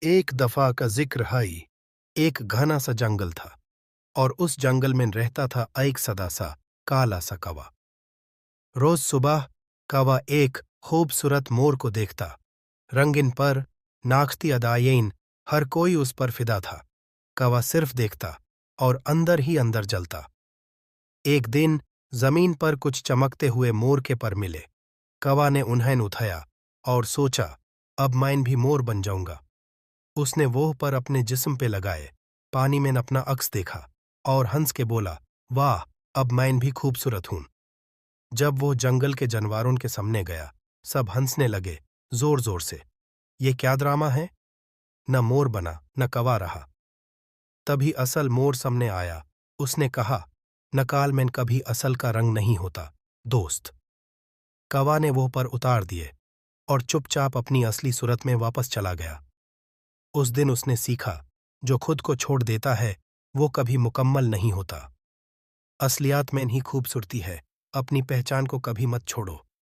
एक दफा का जिक्र है। एक घना सा जंगल था और उस जंगल में रहता था एक सदा सा काला सा कौवा। रोज सुबह कौवा एक खूबसूरत मोर को देखता। रंगीन पर नाचती अदायीन, हर कोई उस पर फिदा था। कौवा सिर्फ देखता और अंदर ही अंदर जलता। एक दिन जमीन पर कुछ चमकते हुए मोर के पर मिले। कौवा ने उन्हें उठाया और सोचा, अब मैं भी मोर बन जाऊंगा। उसने वो पर अपने जिस्म पे लगाए, पानी में अपना अक्स देखा और हंस के बोला, वाह, अब मैं भी खूबसूरत हूं। जब वो जंगल के जानवरों के सामने गया, सब हंसने लगे जोर जोर से। ये क्या ड्रामा है? न मोर बना न कौवा रहा। तभी असल मोर सामने आया। उसने कहा, नकाल में कभी असल का रंग नहीं होता दोस्त। कौवा ने वो पर उतार दिए और चुपचाप अपनी असली सूरत में वापस चला गया। उस दिन उसने सीखा, जो खुद को छोड़ देता है वो कभी मुकम्मल नहीं होता। असलियत में ही खूबसूरती है, अपनी पहचान को कभी मत छोड़ो।